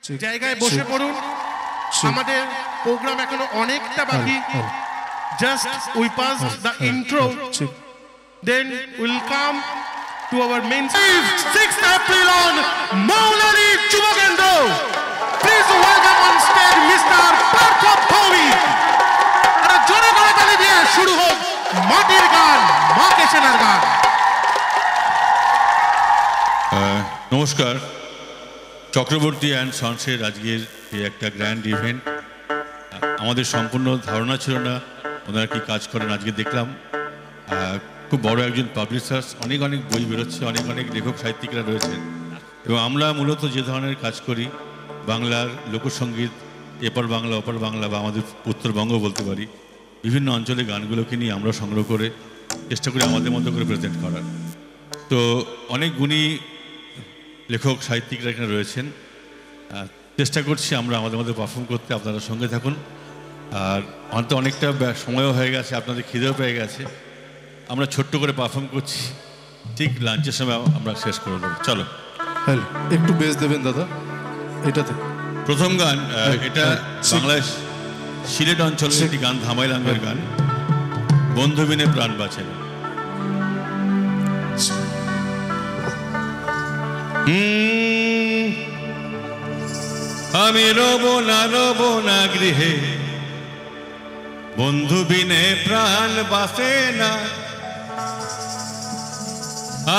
জায়গায় বসে পড়ুন, আমাদের প্রোগ্রাম এখনো অনেকটা বাকি। Just we pass the intro, then we'll come to our main. 6th April on Maulani Chubagendo. Please welcome on stage Mr. Partha Bhowi. আর জোরে করে তালি দিয়ে শুরু হোক মাটির গান, মা কেশনার গান। নমস্কার, চক্রবর্তী অ্যান্ড সন্সের আজকের এই একটা গ্র্যান্ড ইভেন্ট। আমাদের সম্পূর্ণ ধারণা ছিল না ওনারা কী কাজ করেন। আজকে দেখলাম খুব বড় একজন পাবলিশার্স, অনেক বই বেরোচ্ছে, অনেক লেখক সাহিত্যিকরা রয়েছেন। এবং আমরা মূলত যে ধরনের কাজ করি, বাংলার লোকসঙ্গীত, এপার বাংলা ওপার বাংলা বা আমাদের উত্তরবঙ্গ বলতে পারি, বিভিন্ন অঞ্চলে গানগুলোকে নিয়ে আমরা সংগ্রহ করে চেষ্টা করি আমাদের মতো করে প্রেজেন্ট করার। তো অনেক গুণী লেখক সাহিত্যিকরা এখানে রয়েছেন, চেষ্টা করছি আমরা আমাদের মধ্যে পারফর্ম করতে। আপনারা সঙ্গে থাকুন। আর আমার তো অনেকটা সময়ও হয়ে গেছে, আপনাদের খিদেও পেয়ে গেছে। আমরা ছোট্ট করে পারফর্ম করছি, ঠিক লাঞ্চের সময় আমরা শেষ করে দেবো। চলো, হ্যালো, একটু বেস দেবেন দাদা এটাতে। প্রথম গান, এটা বাংলাদেশ সিলেট অঞ্চলের একটি গান, ধামাইলাঙ্গের গান, বন্ধু বিনে প্রাণ বাঁচে না। আমি রব না গৃহে, বন্ধু বিনে প্রাণ বাঁচে না।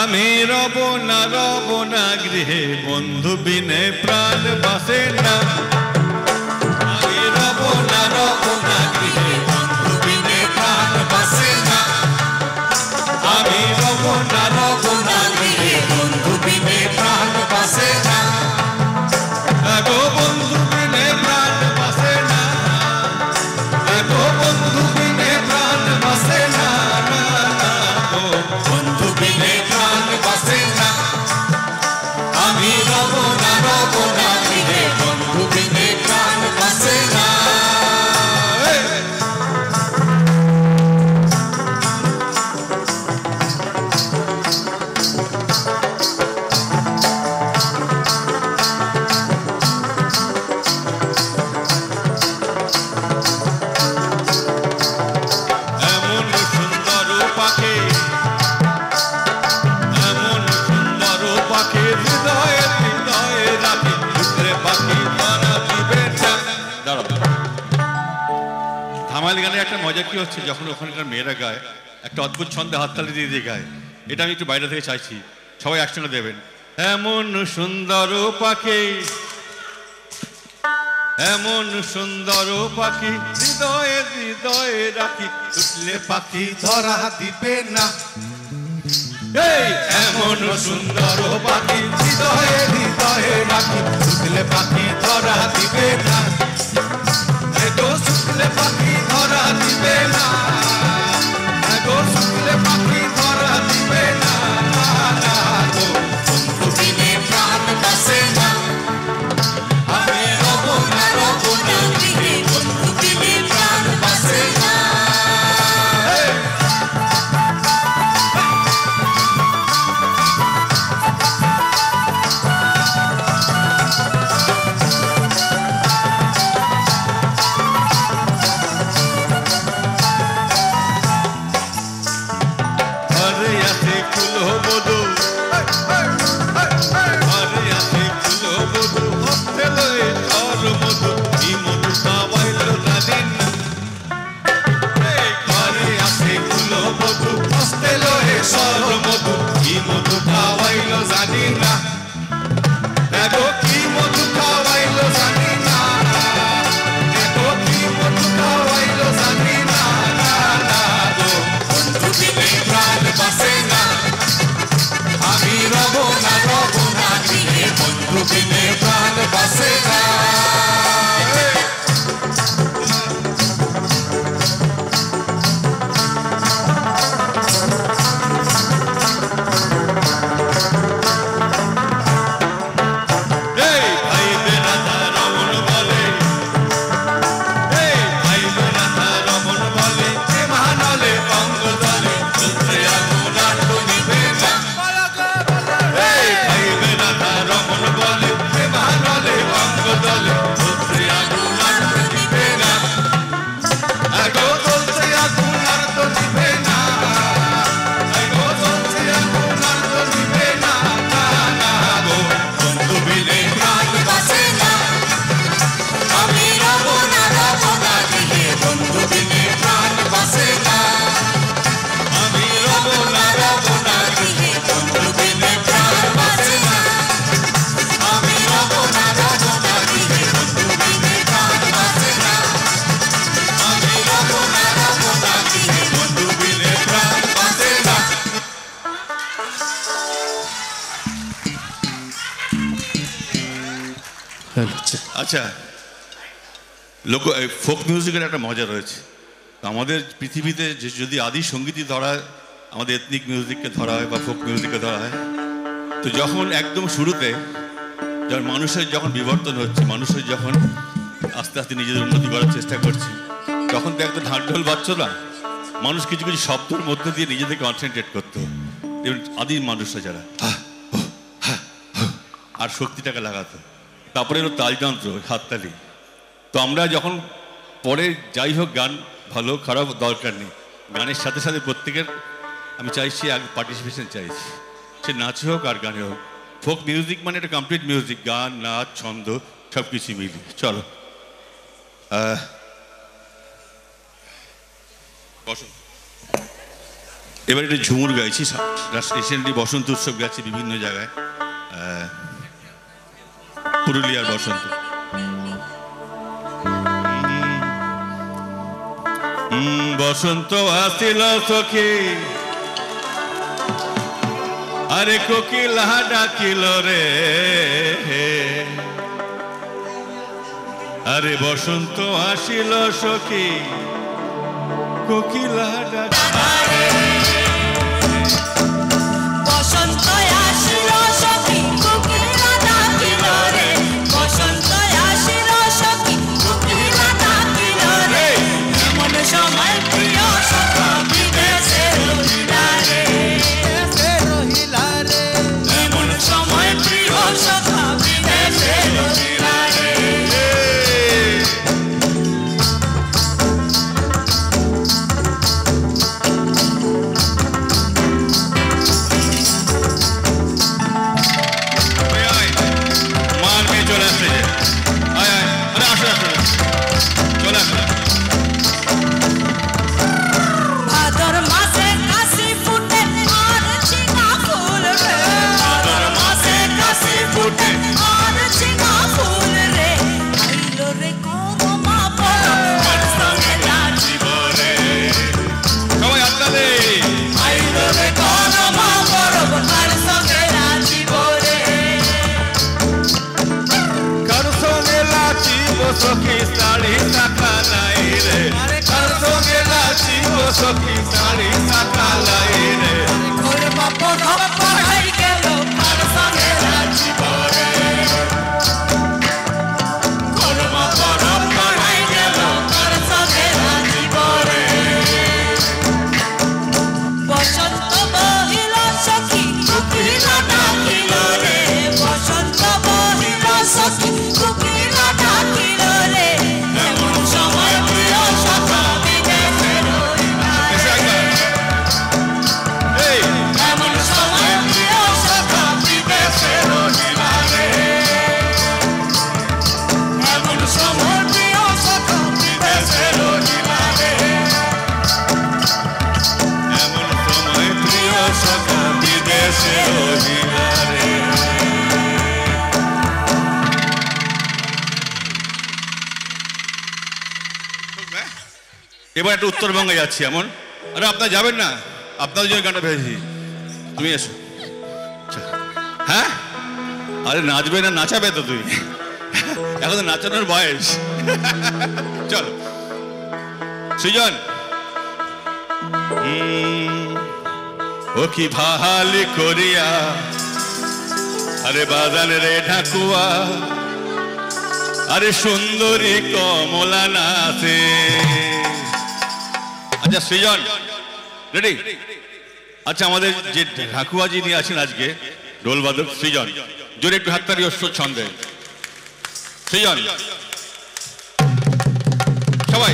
আমি রব না গৃহে, বন্ধু বিনে প্রাণ বাঁচে না। আমি রব না গৃহে, বন্ধু বিনে প্রাণ বাঁচে না। আমি রব না গৃহে, বন্ধু বিনে প্রাণ বাঁচে না। গো বন্ধু বিনে প্রাণ বাঁচে না, গো বন্ধু বিনে প্রাণ বাঁচে না, গো বন্ধু বিনে প্রাণ বাঁচে না। আমি রব না গৃহে, বন্ধু বিনে প্রাণ বাঁচে না। ধামাইল গানে একটা মজা কি হচ্ছে, যখন ওখানকার মেয়েরা গায় একটা অদ্ভুত ছন্দে হাততালি দিয়ে গায়। এটা আমি একটু বাইরে থেকে চাইছি, সবাই একসঙ্গে দেবেন। এমন সুন্দর পাখি, এমন সুন্দর পাখি, হৃদয়ে হৃদয়ে রাখি, উঠলে পাখি ধরা দিবে না। এমন সুন্দর পাখি, হৃদয়ে হৃদয়ে রাখি, উঠলে পাখি ধরা দিবে না। শুকলে পাখি ধরা দিবে না, শুকলে পাখি ধরা দিবে না। বন্ধু বিনে প্রাণ বাঁচে না। আমি রব না গৃহে, বন্ধু বিনে প্রাণ বাঁচে না। স্টাইল হচ্ছে। আচ্ছা, ফোক মিউজিকের একটা মজা রয়েছে। আমাদের পৃথিবীতে যদি আদি সঙ্গীতই ধরা হয়, আমাদের এথনিক মিউজিককে ধরা হয় বা ফোক মিউজিককে ধরা হয়, তো যখন একদম শুরুতে যখন মানুষের যখন বিবর্তন হচ্ছে, মানুষের যখন আস্তে আস্তে নিজেদের উন্নতি করার চেষ্টা করছে, তখন তো একদম ঢাক ঢোল বাজছো না, মানুষ কিছু কিছু শব্দের মধ্যে দিয়ে নিজেদেরকে কনসেন্ট্রেট করতো। আদিম মানুষরা যারা আর শক্তিটাকে লাগাতো, তারপরে এলো তালযন্ত্র, হাততালি। তো আমরা যখন পরে যাই হোক, গান ভালো খারাপ দরকার নেই, গানের সাথে সাথে প্রত্যেকের আমি চাইছি আগে পার্টিসিপেশন চাইছি, সে নাচে হোক আর গানে হোক। ফোক মিউজিক মানে একটা কমপ্লিট মিউজিক, গান নাচ ছন্দ সব কিছু মিলিয়ে। চলো বসন্ত, এবার একটা ঝুমুর গাইছি। রিসেন্টলি বসন্ত উৎসব গেছে বিভিন্ন জায়গায়, পুরুলিয়ার বসন্ত। বসন্ত আসিল সখী, আরে কোকিলা ডাকিল রে, আরে বসন্ত আসিল সখী, কোকিলা ডাকিল। বসন্ত আসিল সখী, কোকিলা ডাকিল রে, বসন্ত আসিল সখী, কোকিলা ডাকিল রে, এমন সময় প্রিয় সখা বিদেশে রহিলা রে, এমন সময় প্রিয় সখা বিদেশে রহিলা রে। ভাদর মাসে কাশি ফুটে আর ঝিঙা ফুল রে, ভাদর মাসে কাশি ফুটে আর ঝিঙা ফুল রে, আইলো রে করমা পরব সঙ্গে নাচিব রে, সবাই হাততালি। আইলো রে করমা পরব তার সঙ্গে নাচিব রে, কার সঙ্গে নাচিব সখী শাড়ি শাখা নাই রে, কার সঙ্গে নাচিব সখী শাড়ি শাখা নাই রে, করমা পরব পড়াই গেল তার সঙ্গে নাচিব রে, করমা পরব পড়াই গেল তার সঙ্গে নাচিব রে। বসন্ত বহিল সখী, কোকিলা ডাকিল রে, বসন্ত বহিল সখী, কোকিলা ডাকিল রে, এমন সময় প্রিয় সখা বিদেশে রহিলা রে, এই এমন সময় প্রিয় সখা বিদেশে রহিলা রে, এমন সময় প্রিয় সখা বিদেশে রহিলা রে, এমন সময় প্রিয় সখা বিদেশে রহিলা রে। এবার একটা উত্তরবঙ্গে যাচ্ছি এমন। আরে আপনারা যাবেন না, আপনাদের জন্য গানটা ভেবেছি। তুমি এসো। আচ্ছা। হ্যাঁ, আরে নাচবে না, নাচাবে তো তুই, এখন তো নাচানোর বয়স। চলো সৃজন। ও কি ভালি করিয়া, আরে বাজান রে ঢাকুয়া, আরে সুন্দরী কমলা নাচে। আচ্ছা সৃজন রেডি? আচ্ছা, আমাদের যে ঢাকুয়া যিনি আছেন আজকে, ঢোলবাদক সৃজন, জোরে একটু হাততালি অশ্ব ছন্দে। সৃজন সবাই।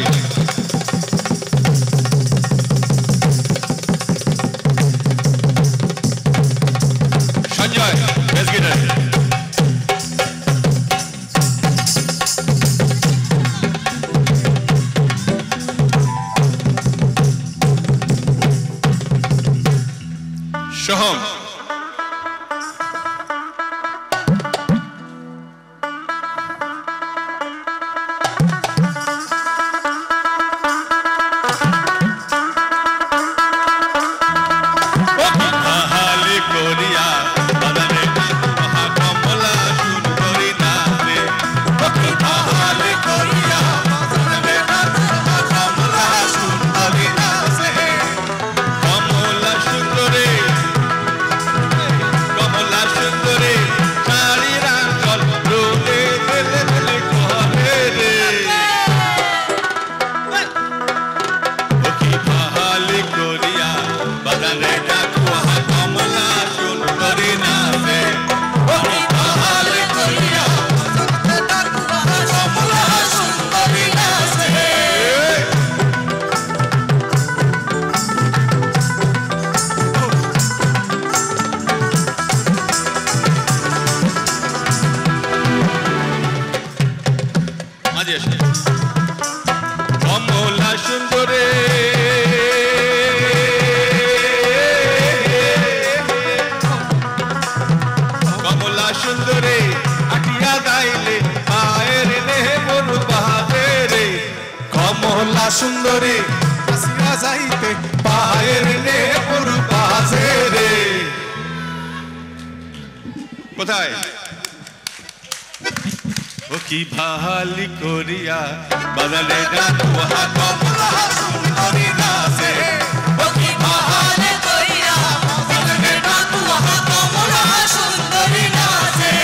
Sanjay bass guitar. সোহম। সুন্দরে আটিয়া যাইলে পায়ের নেহমর বাজে রে কমলা সুন্দরে আসিয়া যাইতে পায়ের নেহমর বাজে রে কোথায় ও কি ভালি করিয়া বাজারে ডাকুয়া কমলা সুন্দরী নাচে ও কি ভালো কইরা বাজারে ডাকুয়া কমলা সুন্দরী নাচে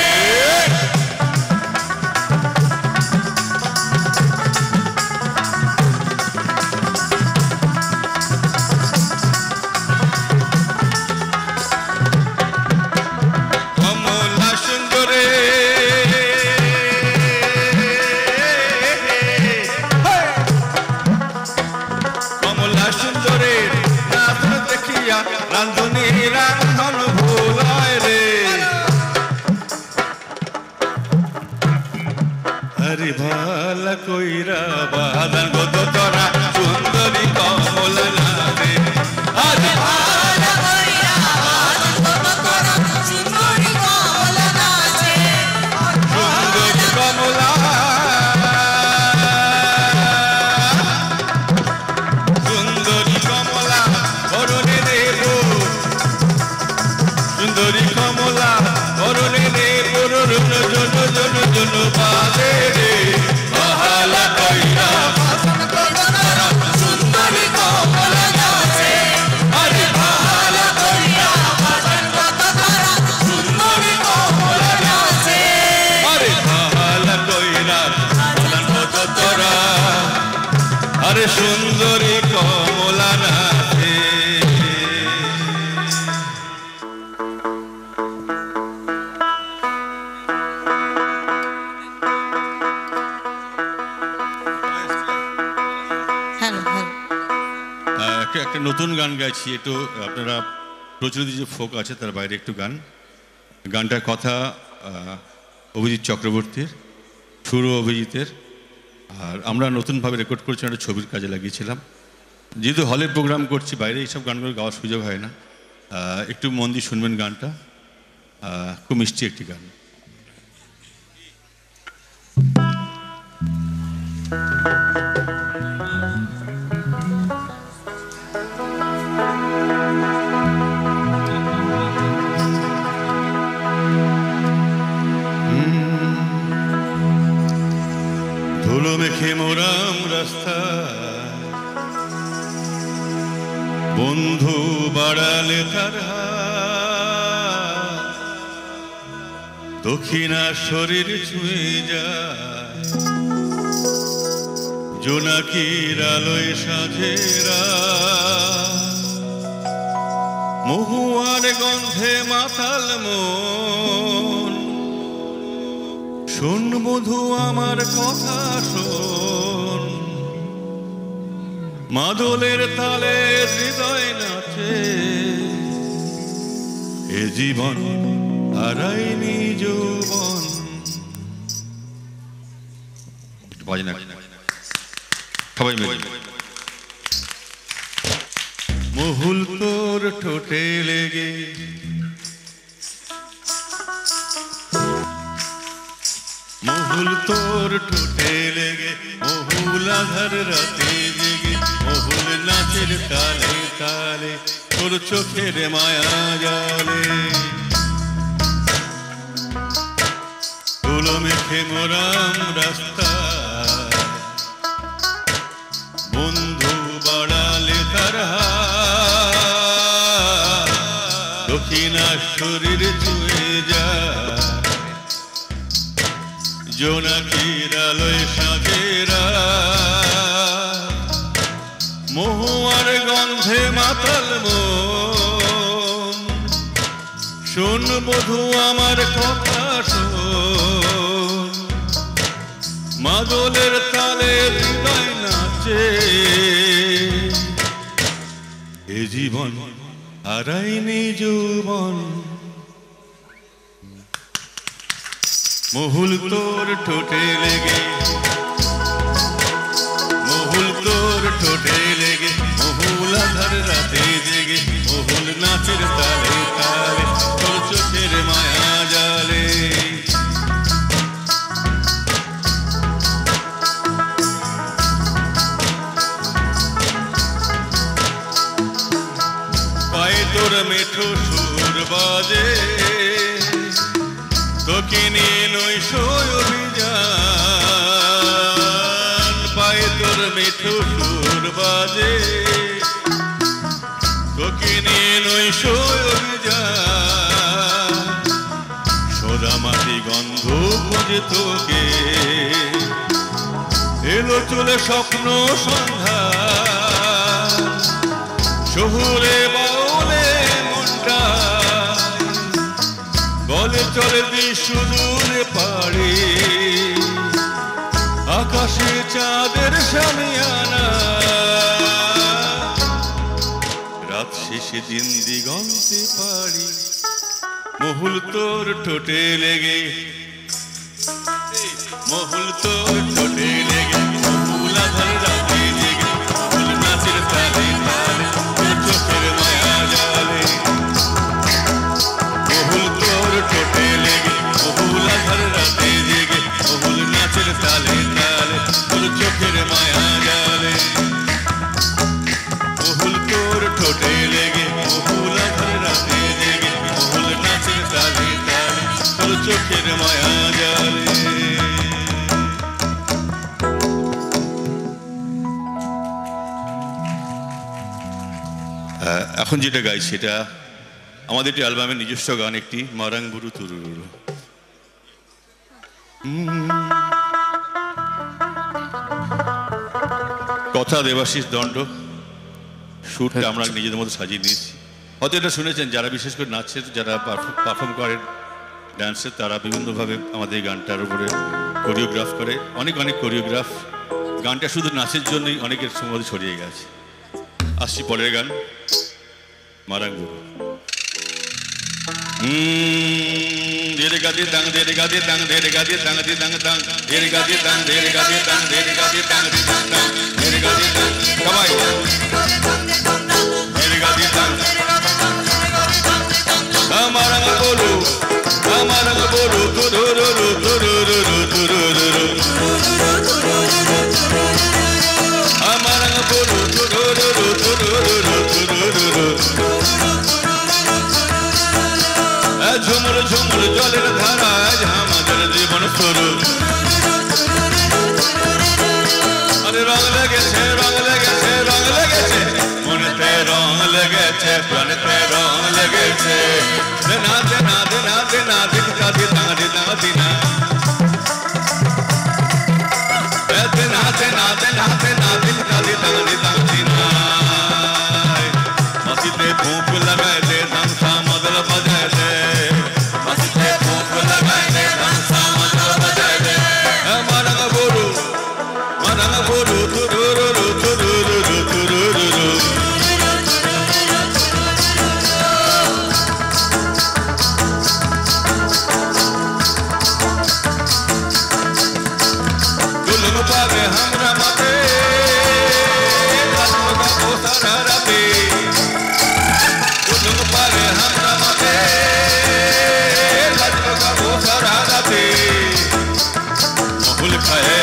কমলা সুন্দরে কমলা সুন্দরে নাচ দেখিয়া রান্ধুনি রান্ধন ভুলায় রে হরি ভালা কইরা বাদান গদ তোরা সুন্দরী কমলা নাচে হরি ভালো কইরা বাজারে করা সুন্দরী কমলা নাচে সুন্দরী কমলা সুন্দরী কমলা অরণে দেব সুন্দরী কমলা অরণে দেব জন বাজে রে মহালা কইরা সুন্দরী কমলা নাচে আরে ভালো কইরা বাজারে করা সুন্দরী কমলা নাচে আরে মহালা কইরা বলান কত তোরা আরে সুন্দরী কমলা নাচে হ্যালো হ্যালো একটা নতুন গান গাইছি একটু আপনারা প্রচলিত যে ফোক আছে তার বাইরে একটু গানটার কথা অভিজিৎ চক্রবর্তীর, সুর অভিজিতের, আর আমরা নতুনভাবে রেকর্ড করেছি, একটা ছবির কাজে লাগিয়েছিলাম। যেহেতু হলে প্রোগ্রাম করছি, বাইরে এইসব গানগুলো গাওয়ার সুযোগ হয় না। একটু মন দিয়ে শুনবেন গানটা, খুব মিষ্টি একটি গান। ধুলো মেখে মোরাম রাস্তা, বন্ধু বাড়ালে তার হাত, দক্ষিণা শরীর ছুঁয়ে যায় জোনাকির আলোয় সাঁঝেরা, মহুয়ার গন্ধে মাতাল মন, শোন বধু আমার কথা শোন, মাদলের তালে হৃদয় নাচে, এ জীবন হারাইনি যৌবন। বাজে না সবাই মিলে। মহুল তোর ঠোঁটে লেগে, মহুল তোর ঠোঁটে লেগে, মহুল আধার রাতে জেগে, মহুল নাচের তালে তালে তোর চোখের মায়া জলে, ধুলো মেখে মোরাম রাস্তা, বন্ধু বাড়ালে তার হাত, দক্ষিণা শরীর ছুঁয়ে যায় জোনাকির আলোয় সাঁঝেরা, মহুয়ার গন্ধে মাতাল মন, শোন বধু আমার কথা শোন, মাদলের তালে হৃদয় নাচে, এ জীবন হারাইনি যৌবন। মহুল তোর ঠোঁটে লেগে, মহুল তোর ঠোঁটে লেগে, মহুল আধার রাতে জেগে, মহুল নাচের তালে তালে তোর চোখের মায়া জালে। নিয়ে নৈশ অভিযান পায়ে তোর মিঠু সুর বাজে তোকে নিয়ে নৈশ অভিযান সোজা মাটি গন্ধ খুঁজে তোকে এলো চলে স্বপ্ন সন্ধ্যা শহুরে বাউলে মনটা বলে চলে সুদূরে পাড়ি আকাশে চাঁদের সামিয়ানা রাত শেষে দিন দিগন্তে পারি মহুল তোর ঠোঁটে লেগে মহুল তোর ঠোঁটে লেগে মহুল আধার রাতে জেগে মহুল নাচের তালে তালে তোর চোখের মায়া জালে মহুল তোর ঠোঁটে লেগে মহুল আধার রাতে জেগে মহুল নাচের তালে তালে তোর চোখের মায়া জালে মহুল তোর ঠোঁটে লেগে মহুল আধার রাতে জেগে মহুল নাচের তালে তালে তোর চোখের মায়া জালে এখন যেটা গাই সেটা আমাদের একটি অ্যালবামের নিজস্ব গান একটি মারাং বুরু তুরুরু কথা দেবাশিস দণ্ড সুরটা আমরা নিজেদের মধ্যে সাজিয়ে নিয়েছি হয়তো এটা শুনেছেন যারা বিশেষ করে নাচের যারা পারফর্ম করেন ডান্সের তারা বিভিন্নভাবে আমাদের এই গানটার উপরে কোরিওগ্রাফ করে অনেক অনেক কোরিওগ্রাফ গানটা শুধু নাচের জন্যই অনেকের মধ্যে ছড়িয়ে গেছে আসছি পরের গান Marang Bru Dere gadi dang dere gadi dang dere gadi dang di dang dang dere gadi dang dere gadi dang dere gadi dang di dang dang dere gadi dang kamai dere gadi dang amarang bolu tururu tururu tururu amarang bolu tururu tururu tururu ঝুমুর ঝুমুর জলের ধারা আমাদের জীবন শুরু আরে রং লেগেছে রং লেগেছে রং লেগেছে মনেতে রং লেগেছে প্রাণেতে রং লেগেছে দেনা দেনা দেনা দেনা দিনকা দিনা দিনা দিনা দেনা দেনা দেনা দেনা দিনকা দিনা দিনা দিনা মাটিতে ফুঁক লাগায় দে ধামসা মদল বাজায় দে মাটিতে ফুঁক লাগায় দে ধামসা মদল বাজায় দে মারাং বুরু তুরুরু তুরুরু তুরুরু दुल्हन पावे हमरा माथे रात का पोसारा राते दुल्हन पावे हमरा माथे रात का पोसारा राते महुल खाए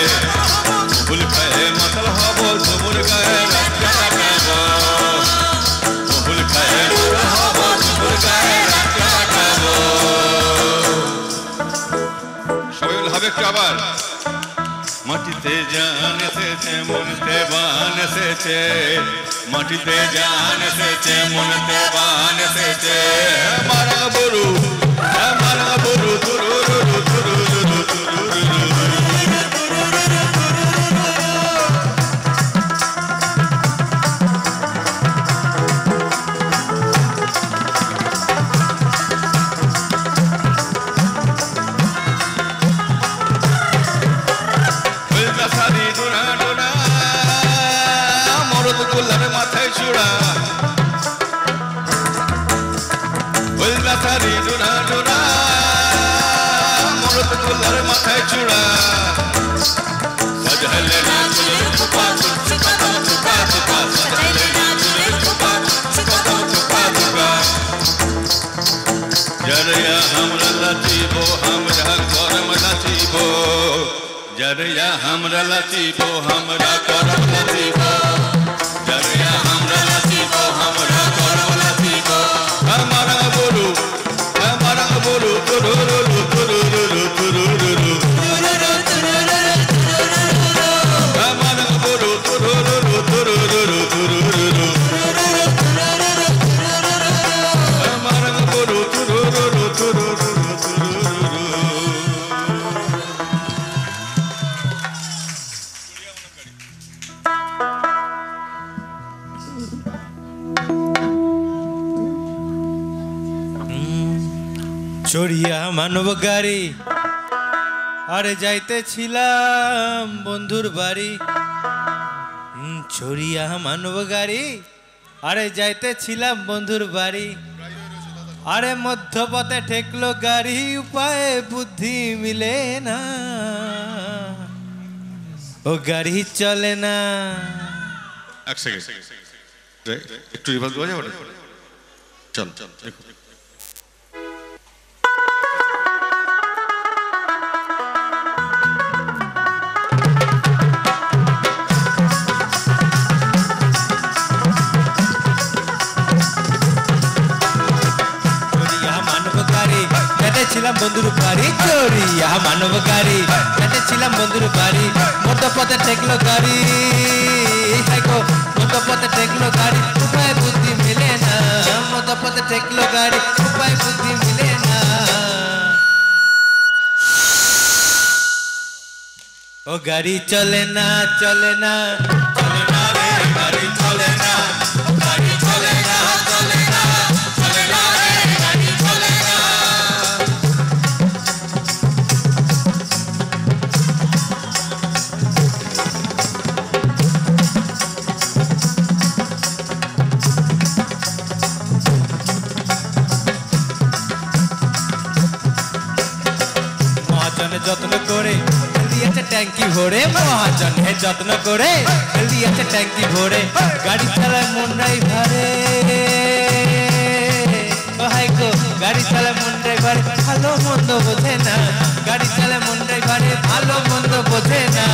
मतल हबो झुमुर गाए राजा गाबो महुल खाए मतल हबो झुमुर गाए राजा गाबो সবাই হবে একটু আবার মাটিতে জান এসেছে মনতে বান এসেছে মাটিতে জান এসেছে মনতে বান এসেছে মারাং বুরু তুরুরু তুরুরু তুরুরু মাথায় চূড়া বলনা সারি ডোনা ডোনা মরদ কুলার মাথায় চূড়া সাজালে না চুলের চুপা চুপা চুপা চুপা সাজালে না চুলের চুপা চুপা চুপা চুপা জরিয়া हमरा লাচিবো हमरा করম লাচিবো জরিয়া हमरा লাচিবো हमरा করম লাচিবো जरिया हमरा लाचिबो हमरा करम लाचिबो हमारा बोलू तुरुरुरु तुरुरुरु तुरुरुरु মানব গাড়ি আরে যাইতেছিলাম বন্ধুর বাড়ি ছড়িয়া মানব গাড়ি আরে যাইতেছিলাম বন্ধুর বাড়ি আরে মধ্যপথে ঠেকলো গাড়ি উপায়ে বুদ্ধি মিলে না ও গাড়ি চলে না এক সেকেন্ড একটু রিভার্স দেওয়া যাবে চল চল দেখো ছিলাম বন্ধুর বাড়ি চড়িয়া মানব গাড়ি ছিলাম বন্ধুর বাড়ি মধ্যপথে ঠেকলো গাড়ি মধ্যপথে ঠেকলো গাড়ি উপায় বুদ্ধি মিলে না মধ্যপথে ঠেকলো গাড়ি উপায় বুদ্ধি মিলে না ও গাড়ি চলে না চলে না চলে না রে গাড়ি চলে না গাড়ি চলে না চলে না চলে না রে গাড়ি চলে না যত্ন করে দিয়েছে ট্যাঙ্কি ভরে মহাজনের যত্ন করে দিয়েছে ট্যাঙ্কি ভরে গাড়ি চালায় মনরাই ভারে গাড়ি চালায় মনরাই ভারে ভালো মন্দ বোঝে না গাড়ি চালায় মনরাই ভারে ভালো মন্দ বোঝে না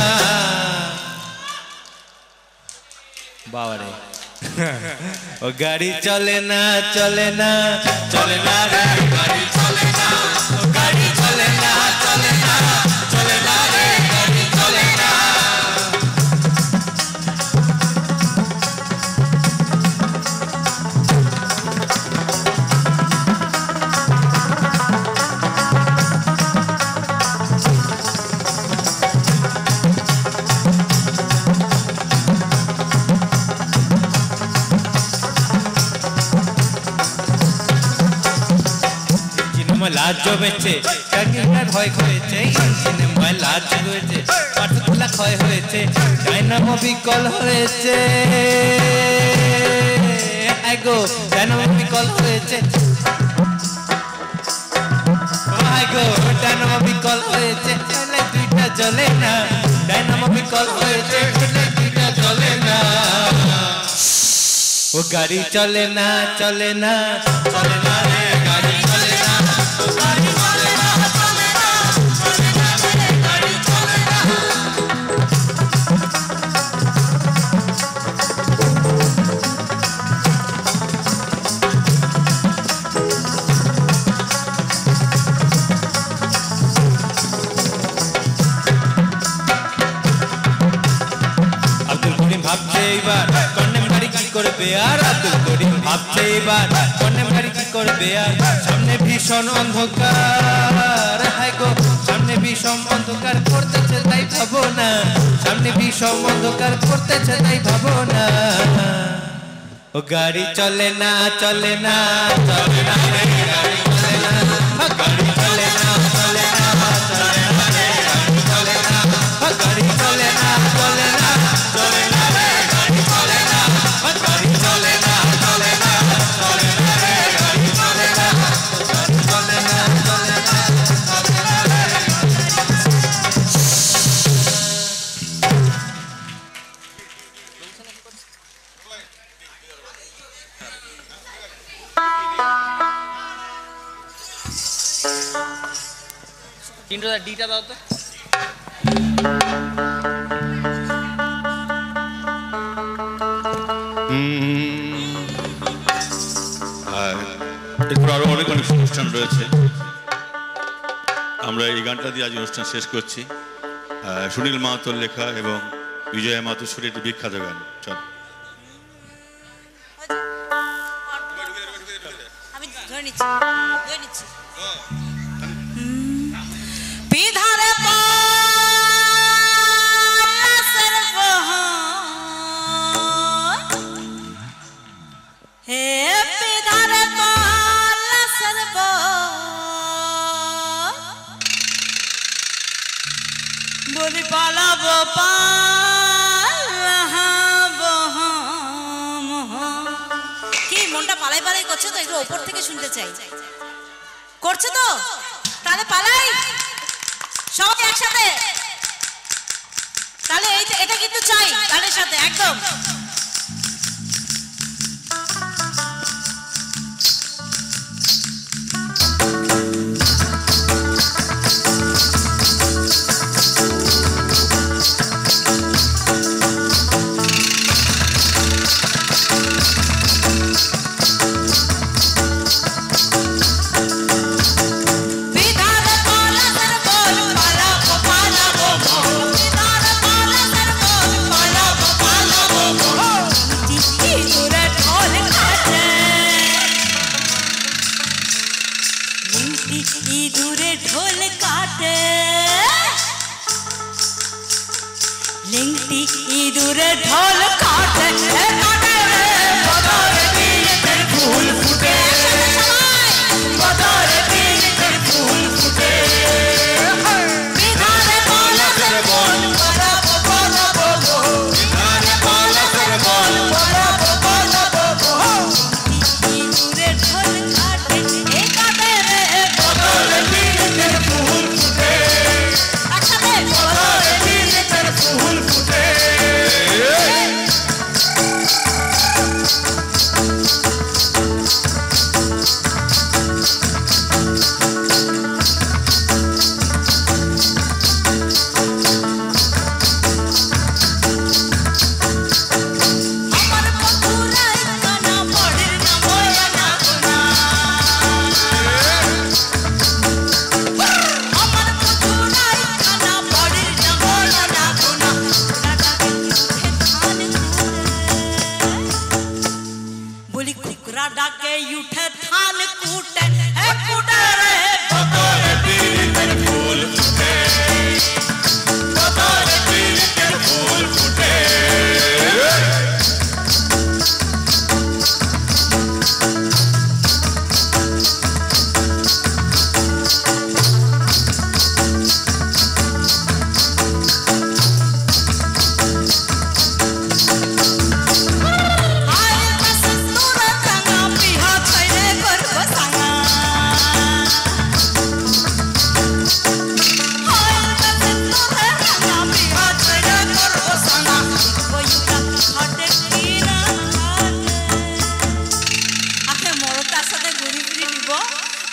বাবারে ও গাড়ি চলে না চলে না চলে না রে গাড়ি চলে না গাড়ি চলে না চলে না চলে না রে গাড়ি চলে না লাজ জমেছে ট্যাঙ্কিটা ক্ষয় হয়েছে ইঞ্জিনে ময়লা জমেছে পাটগুলা ক্ষয় হয়েছে ডাইনামো বিকল হয়েছে গো ডাইনামো বিকল হয়েছে গো ডাইনামো বিকল হয়েছে দুইটা জ্বলে না ডাইনামো বিকল হয়েছে দুইটা জ্বলে না ও গাড়ি চলে না চলে না চলে না রে গাড়ি চলে না গাড়ি চলে না চলে না চলে না রে গাড়ি চলে না আব্দুল করিম ভাবছে এইবার করবে আর আব্দুল করিম ভাবছে এবার কন্যা বাড়ি কি করবে আর সামনে ভীষণ অন্ধকার হায় গো সামনে ভীষণ অন্ধকার করতেছে তাই ভাবো না সামনে ভীষণ অন্ধকার করতেছে তাই ভাবো না ও গাড়ি চলে না চলে না চলে না রে গাড়ি চলে না গাড়ি চলে না চলে না চলে না রে গাড়ি চলে না গাড়ি চলে না চলে না চলে না রে গাড়ি চলে না গাড়ি চলে না চলে না চলে না রে গাড়ি চলে না গাড়ি চলে না চলে না চলে না রে তিনটা ডিটা দাও তো এরপর আরো অনেক অনেক অনুষ্ঠান রয়েছে আমরা এই গানটা দিয়ে আজ অনুষ্ঠান শেষ করছি সুনীল মাহাতোর লেখা এবং বিজয়া মাতুশ্বরী একটি বিখ্যাত গান চল আমি ধরে নিচ্ছি বিধারে হে বিধারে বলি পালাবো পালাবো কি মনটা পালাই পালাই করছে তো, একটু ওপর থেকে শুনতে চাই। করছে তো, তাহলে পালাই সবাই একসাথে। তাহলে এটা কিন্তু চাই গানের সাথে একদম। ইঁদুরে ঢোল কাটে, লিংটি ইঁদুরে ঢোল কাটে, বদরে দিনের ফুল ফুটে, বদরে দিনের ফুল ফুটে, বিধানে পলাশের বন পালাবো পালাবো, বিধানে পলাশের বন পালাবো পালাবো, ইঁদুরে ঢোল কাটে, এ কাটে রে বদরে দিনের ফুল ফুটে, একসাথে বদরে দিনের ফুল ফুটে। ডাকে উঠে ধান কুটে, হে কুটে রে বদরে দিনের ফুল ফুটে, বদরে দিনের ফুল ফুটে।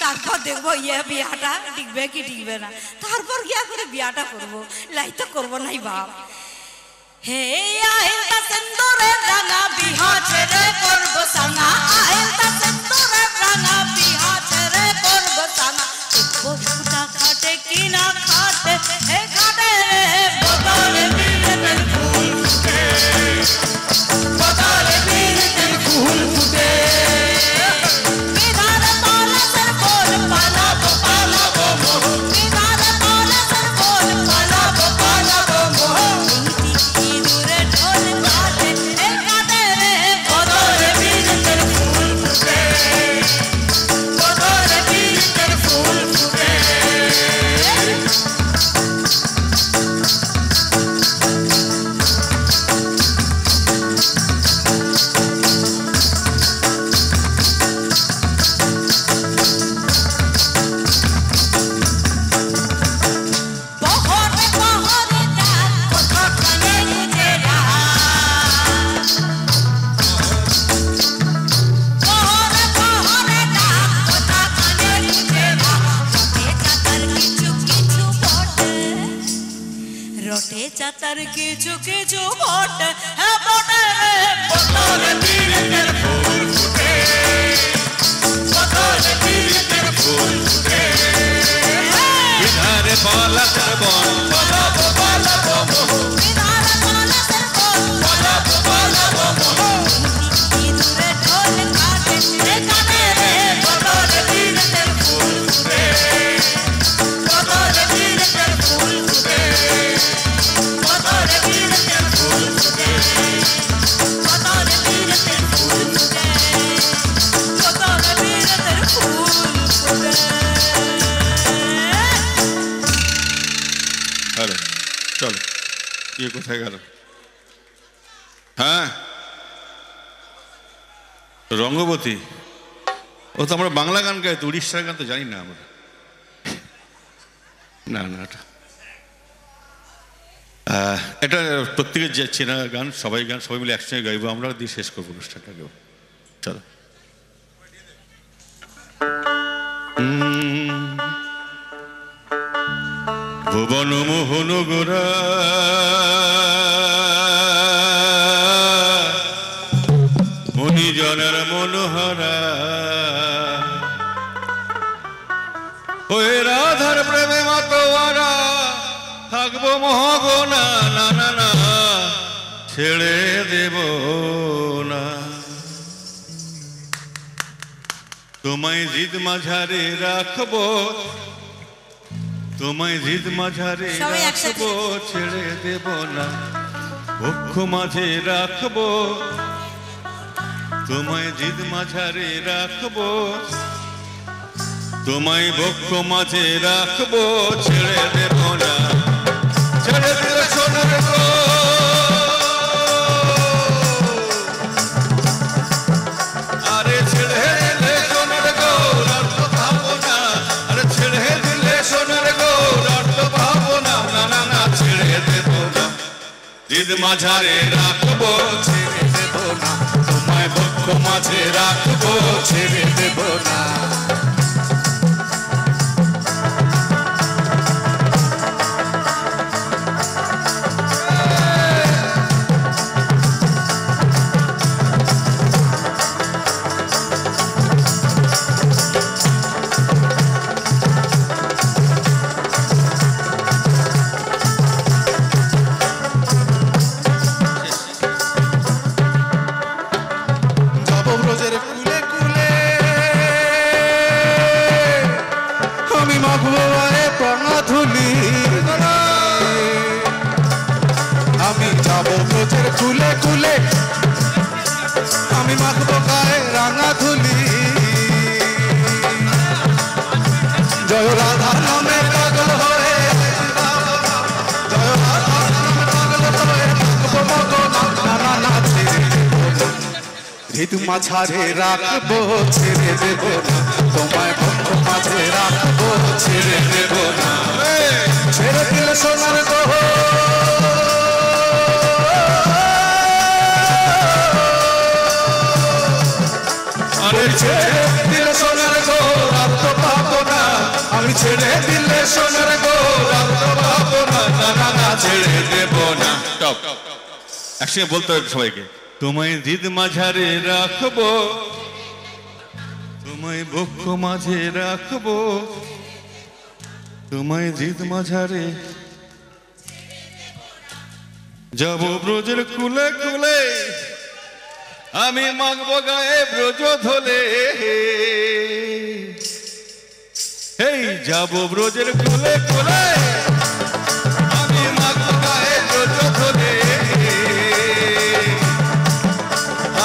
তারপর দেখবো ইয়ে বিয়াটা টিকবে কি টিকবে না, তারপর গিয়া করে বিয়াটা করবো, লাই তো করবো নাই বাপ। হে আইলতা সিন্দুরে রাঙা বিহা ছেড়ে করবো সাঙ্গা, আইলতা সিন্দুরে রাঙা বিহা ছেড়ে করবো সাঙ্গা, দেখবো ফুটা খাটে কি না খাটে, হে খাটে রে বদরে দিনের ফুল ফুটে, বদরে দিনের ফুল ফুটে, বিধানে পলাশের বন পালাবো পালাবো, বিধানে পলাশের বন পালাবো পালাবো, ইঁদুরে ঢোল কাটে, হে কাটে রে বদরে দিনের ফুল ফুটে, বদরে দিনের ফুল ফুটে। বহরে বহরে ডাক কোথা কানে গুজে রাত, বহরে বহরে ডাক কোথা কানে গুজে রাত, রটে চাতার কিছু কিছু বটে, হ্যাঁ বটে রে বদরে দিনের ফুল ফুটে, বদরে দিনের ফুল ফুটে, বিধানে পলাশের বন পালাবো পালাবো, বিধানে পলাশের বন পালাবো পালাবো, ইঁদুরে ঢোল কাটে, হে কাটে রে বদরে দিনের ফুল ফুটে, বদরে দিনের ফুল ফুটে, বদরে দিনের ফুল ফুটে, বদরে দিনের ফুল ফুটে, বদরে দিনের ফুল ফুটে। হ্যালো চলো কোথায় গেল? হ্যাঁ রঙ্গবতী, ও তো আমরা বাংলা গান গাই, তো উড়িষ্যার গান তো জানি না আমরা। না এটা প্রত্যেকের যে চেনা গান, সবাই মিলে একসঙ্গে গাইবো, আমরা দিয়ে শেষ করবো অনুষ্ঠানটাকেও। চলো ভুবন মোহন গোরা মণিজনের মনোহরা ওই রাধার প্রেমে মাতোয়ারা থাকবো মহগোনা, না না না ছেড়ে দেব না। তোমায় জিদ মাঝারে রাখবো, তোমায় জিদ মাঝারে রাখবো, ছেড়ে দেব না। বক্ষ মাঝে রাখবো, তোমায় জিদ মাঝারে রাখবো, তোমায় বক্ষ মাঝে রাখবো, ছেড়ে দেব না। ছেড়ে দিল সোনার গো, আরে ছেড়ে দিলে সোনার গো অর্থ ভাবো না, আরে ছেড়ে দিলে সোনার গো অর্থ ভাবো না, না না না ছেড়ে দেব না। জিদ মাঝারে রাখবো, ছেড়ে দেব না, তোমায় বক্ষ মাঝে রাখবো, ছেড়ে দেব না। আমি যাবো ব্রজের কুলে কুলে, আমি মাখবো গায়ে রাঙা ধুলি। জয় রাধা নামে পাগল হয়ে, জয় রাধা নামে পাগল হয়ে মাখবো মগনা, না না না ছেড়ে দেব না। হৃদ মাঝারে রাখবো, ছেড়ে দেব না, তোমায় বক্ষ মাঝে রাখবো, ছেড়ে দেব না। ছেড়ে দিলে সোনার গো, আরে ছেড়ে দিলে সোনার গো অর্থ পাবো না, আমি ছেড়ে দিলে সোনার গো অর্থ পাবো না, না না না ছেড়ে দেব না। একসঙ্গে বলতে হবে সবাইকে। তোমায় জিদ মাঝারে রাখবো, তোমায় বক্ষ মাঝে রাখবো, তোমায় জিদ মাঝারে যাব ব্রজের কুলে কুলে, আমি মাগবো গায়ে ব্রজ ধলে। এই যাব ব্রজের কুলে কুলে, আমি মাগবো গায়ে ব্রজ ধলে।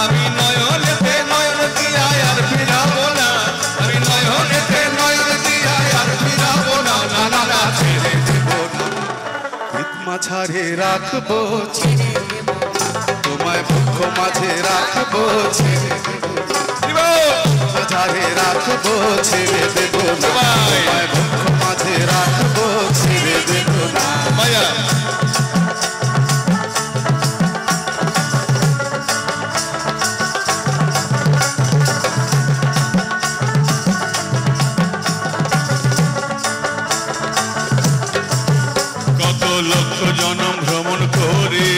আমি নয়নেতে নয়ন দিয়া আর ফিরাবো না, আমি নয়নেতে নয়ন দিয়া আর ফিরাবো না, না না না ছেড়ে দেব না। হৃদ মাঝারে রাখবো, ছেড়ে দেব না, তোমায় বক্ষ মাঝে রাখবো, ছেড়ে দেব না। মাঝারে রাখবো, ছেড়ে দেব না, তোমায় বক্ষ মাঝে রাখবো, ছেড়ে দেব না। কত লক্ষ জনম ভ্রমণ করে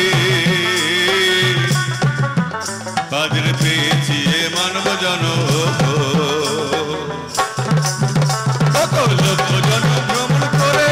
কাজের পেয়েছি এ মানব জন, কত লক্ষ জনম ভ্রমণ করে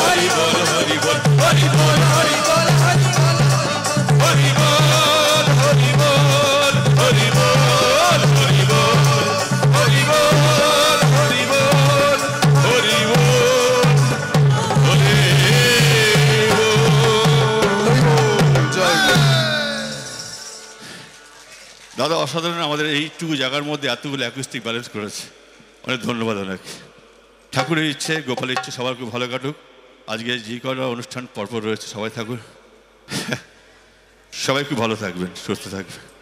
হরি বল হরি বল হরি বল হরি বল হরি বল হরি বল হরি বল হরি বল হরি বল হরি বল হরি বল হরি বল জয় দাদা অসাধারণ আমাদের এইটুকু জায়গার মধ্যে এতগুলো অ্যাকুস্টিক ব্যালেন্স করেছে অনেক ধন্যবাদ ওনাকে ঠাকুরের ইচ্ছে গোপালের ইচ্ছে সবার খুব ভালো কাটুক আজকে যে কটা অনুষ্ঠান পরপর রয়েছে সবাই থাকুন সবাই খুব ভালো থাকবেন সুস্থ থাকবেন